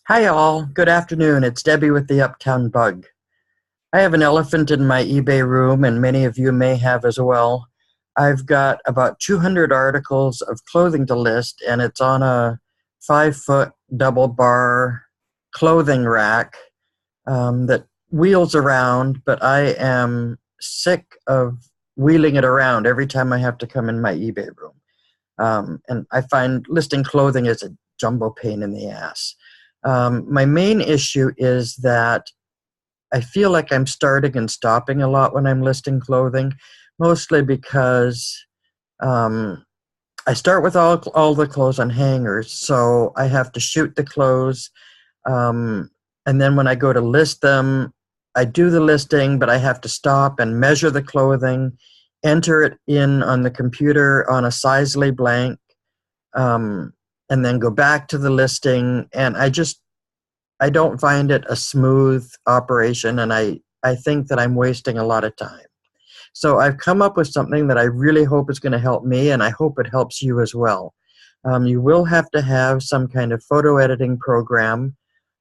Hi all, good afternoon. It's Debbie with the Uptown Bug. I have an elephant in my eBay room, and many of you may have as well. I've got about 200 articles of clothing to list, and it's on a 5-foot double bar clothing rack that wheels around, but I am sick of wheeling it around every time I have to come in my eBay room. And I find listing clothing is a jumbo pain in the ass. My main issue is that I feel like I'm starting and stopping a lot when I'm listing clothing, mostly because I start with all the clothes on hangers, so I have to shoot the clothes, and then when I go to list them, I do the listing, but I have to stop and measure the clothing, enter it in on the computer on a Sizely blank, and then go back to the listing, and I don't find it a smooth operation, and I think that I'm wasting a lot of time. So I've come up with something that I really hope is going to help me, and I hope it helps you as well. You will have to have some kind of photo editing program.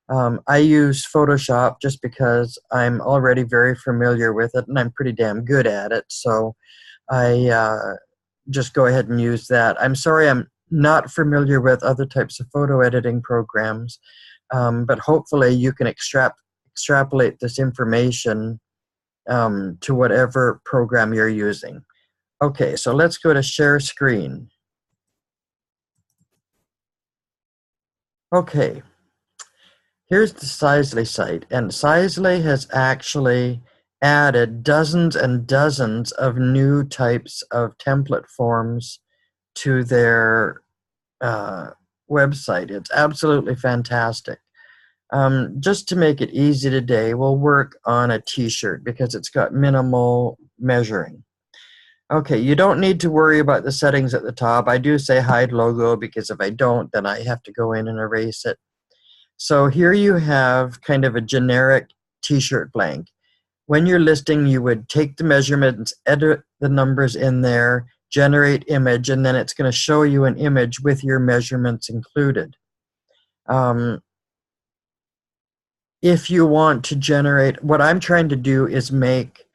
I use Photoshop just because I'm already very familiar with it, and I'm pretty damn good at it, so I just go ahead and use that. I'm sorry I'm not familiar with other types of photo editing programs, but hopefully you can extrapolate this information to whatever program you're using. Okay, so let's go to share screen. Okay, here's the Sizely site, and Sizely has actually added dozens and dozens of new types of template forms to their website. It's absolutely fantastic. Just to make it easy today, we'll work on a t-shirt because it's got minimal measuring. Okay, you don't need to worry about the settings at the top. I do say hide logo because if I don't, then I have to go in and erase it. So here you have kind of a generic t-shirt blank. When you're listing, you would take the measurements, edit the numbers in there, generate image, and then it's going to show you an image with your measurements included. If you want to generate, what I'm trying to do is make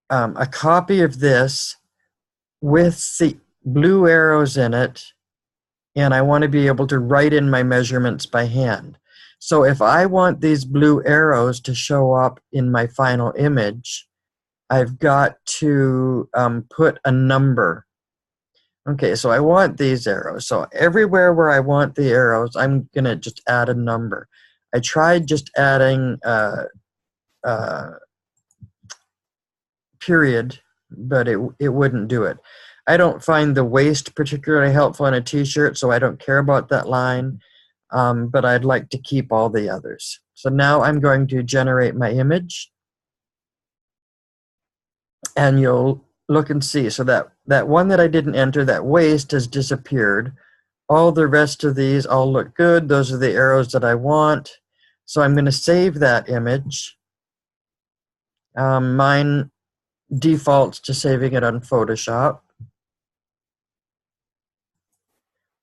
a copy of this with the blue arrows in it, and I want to be able to write in my measurements by hand. So if I want these blue arrows to show up in my final image, I've got to put a number. Okay, so I want these arrows. So everywhere where I want the arrows, I'm going to just add a number. I tried just adding period, but it wouldn't do it. I don't find the waist particularly helpful in a t-shirt, so I don't care about that line, but I'd like to keep all the others. So now I'm going to generate my image, and you'll look and see. So that one that I didn't enter, that waist, has disappeared. All the rest of these all look good. Those are the arrows that I want. So I'm going to save that image. Mine defaults to saving it on Photoshop.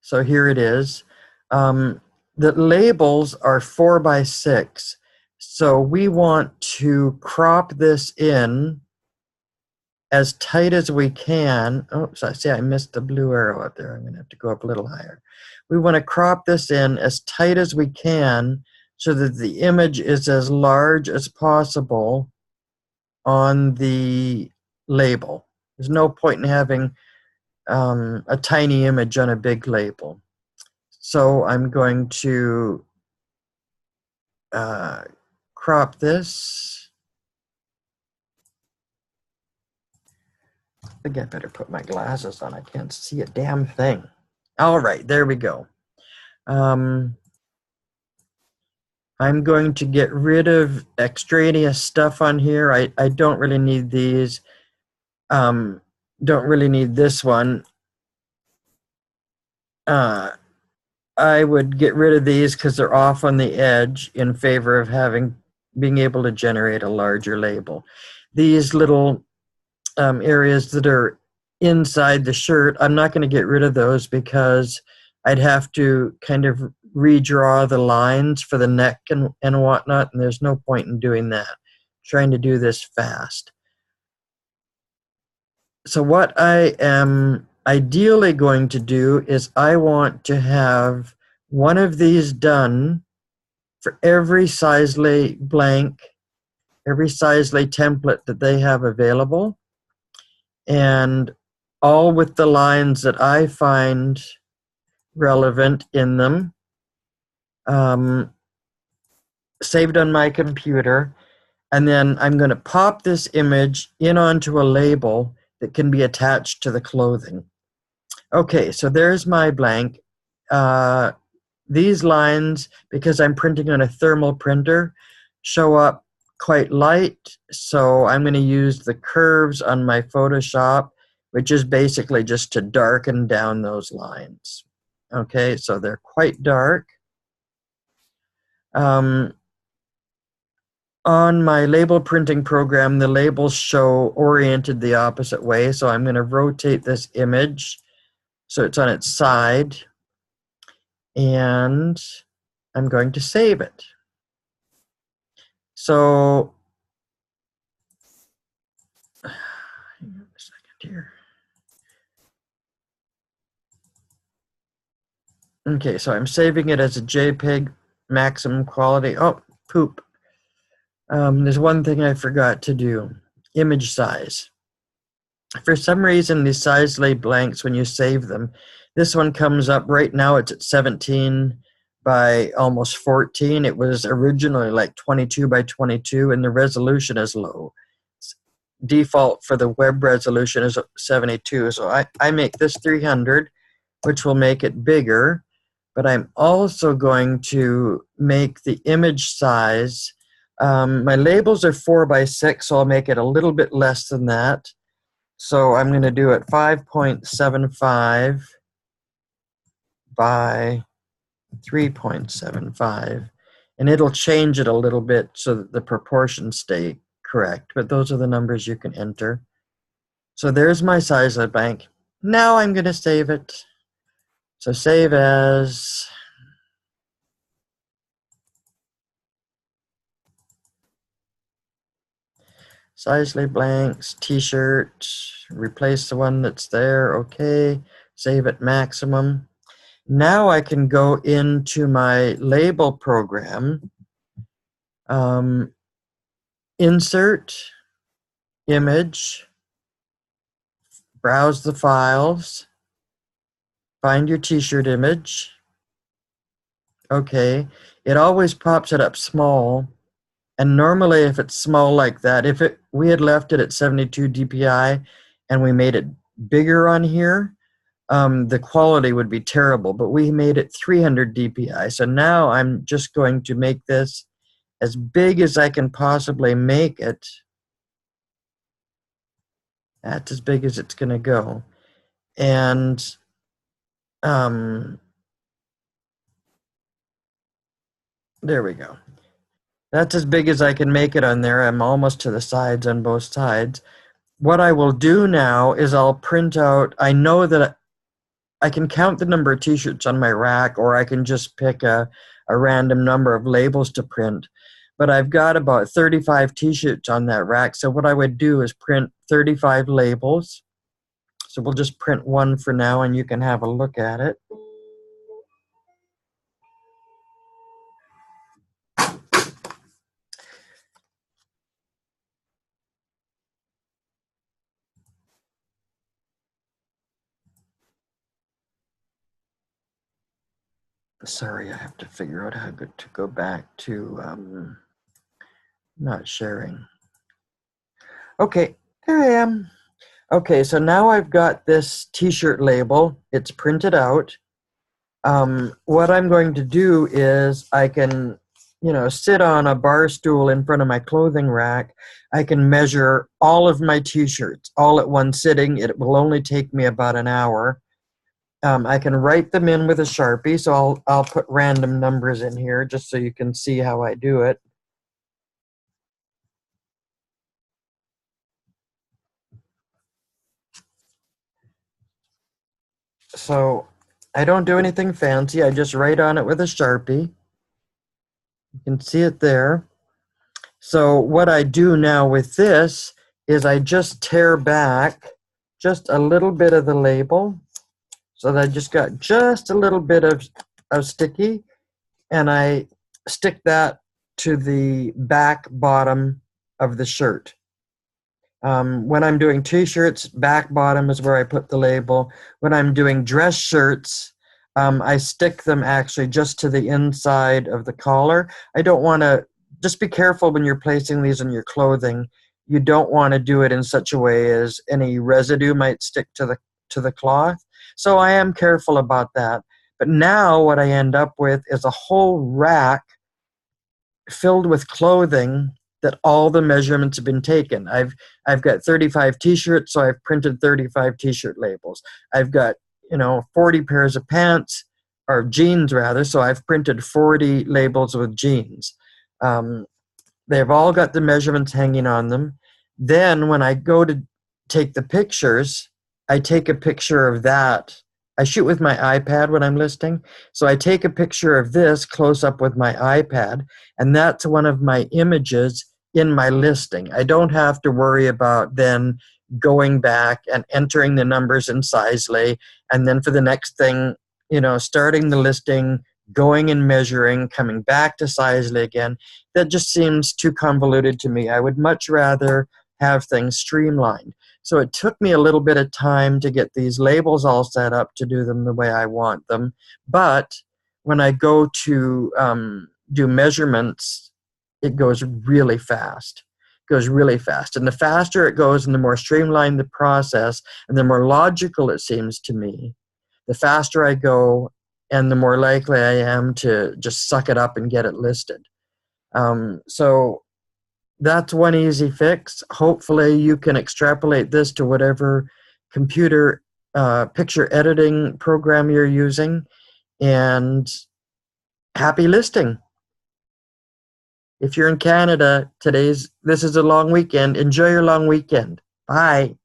So here it is. The labels are 4x6. So we want to crop this in as tight as we can. Oh, so I see I missed the blue arrow up there. I'm going to have to go up a little higher. We want to crop this in as tight as we can so that the image is as large as possible on the label. There's no point in having a tiny image on a big label. So I'm going to crop this. I think I better put my glasses on. I can't see a damn thing. All right, there we go. I'm going to get rid of extraneous stuff on here. I don't really need these. Don't really need this one. I would get rid of these because they're off on the edge in favor of being able to generate a larger label. These little areas that are inside the shirt, I'm not going to get rid of those because I'd have to kind of redraw the lines for the neck and whatnot, and there's no point in doing that. I'm trying to do this fast. So what I am ideally going to do is I want to have one of these done for every Sizely blank, every Sizely template that they have available, and all with the lines that I find relevant in them, saved on my computer. And then I'm going to pop this image in onto a label that can be attached to the clothing. Okay, so there's my blank. These lines, because I'm printing on a thermal printer, show up quite light, so I'm going to use the curves on my Photoshop, which is basically just to darken down those lines. Okay, so they're quite dark. On my label printing program, the labels show oriented the opposite way, so I'm going to rotate this image so it's on its side, and I'm going to save it. So, hang on a second here. Okay, so I'm saving it as a JPEG maximum quality. Oh, poop. There's one thing I forgot to do. Image size. For some reason, these Sizely blanks, when you save them, this one comes up right now, it's at 17 by almost 14. It was originally like 22 by 22, and the resolution is low. Default for the web resolution is 72, so I make this 300, which will make it bigger, but I'm also going to make the image size. My labels are 4 by 6, so I'll make it a little bit less than that. So I'm going to do it 5.75 by 3.75, and it'll change it a little bit so that the proportions stay correct, but those are the numbers you can enter. So there's my Sizely blank. Now I'm going to save it. So save as. Sizely blanks, t-shirt, replace the one that's there, okay, save at maximum. Now I can go into my label program, insert, image, browse the files, find your t-shirt image. Okay, it always pops it up small, and normally if it's small like that, if we had left it at 72 dpi and we made it bigger on here, the quality would be terrible, but we made it 300 dpi. So now I'm just going to make this as big as I can possibly make it. That's as big as it's going to go. And there we go. That's as big as I can make it on there. I'm almost to the sides on both sides. What I will do now is I'll print out, I know that I can count the number of t-shirts on my rack, or I can just pick a random number of labels to print. But I've got about 35 t-shirts on that rack, so what I would do is print 35 labels. So we'll just print one for now, and you can have a look at it. Sorry, I have to figure out how to go back to not sharing. Okay, there I am. Okay, so now I've got this t-shirt label. It's printed out. What I'm going to do is I can, sit on a bar stool in front of my clothing rack. I can measure all of my t-shirts all at one sitting. It will only take me about an hour. I can write them in with a Sharpie, so I'll put random numbers in here just so you can see how I do it. So I don't do anything fancy. I just write on it with a Sharpie. You can see it there. So what I do now with this is I just tear back just a little bit of the label. So that I just got just a little bit of sticky, and I stick that to the back bottom of the shirt. When I'm doing t-shirts, back bottom is where I put the label. When I'm doing dress shirts, I stick them actually just to the inside of the collar. I don't want to, just be careful when you're placing these in your clothing. You don't want to do it in such a way as any residue might stick to the cloth. So I am careful about that. But now what I end up with is a whole rack filled with clothing that all the measurements have been taken. I've got 35 t-shirts, so I've printed 35 t-shirt labels. I've got 40 pairs of pants, or jeans rather, so I've printed 40 labels with jeans. They've all got the measurements hanging on them. Then when I go to take the pictures, I take a picture of that. I shoot with my iPad when I'm listing. So I take a picture of this close up with my iPad, and that's one of my images in my listing. I don't have to worry about then going back and entering the numbers in Sizely, and then for the next thing, starting the listing, going and measuring, coming back to Sizely again. That just seems too convoluted to me. I would much rather have things streamlined. So it took me a little bit of time to get these labels all set up to do them the way I want them. But when I go to do measurements, it goes really fast. It goes really fast. And the faster it goes and the more streamlined the process and the more logical it seems to me, the faster I go and the more likely I am to just suck it up and get it listed. So that's one easy fix. Hopefully you can extrapolate this to whatever computer picture editing program you're using, and happy listing. If you're in Canada, this is a long weekend. Enjoy your long weekend. Bye.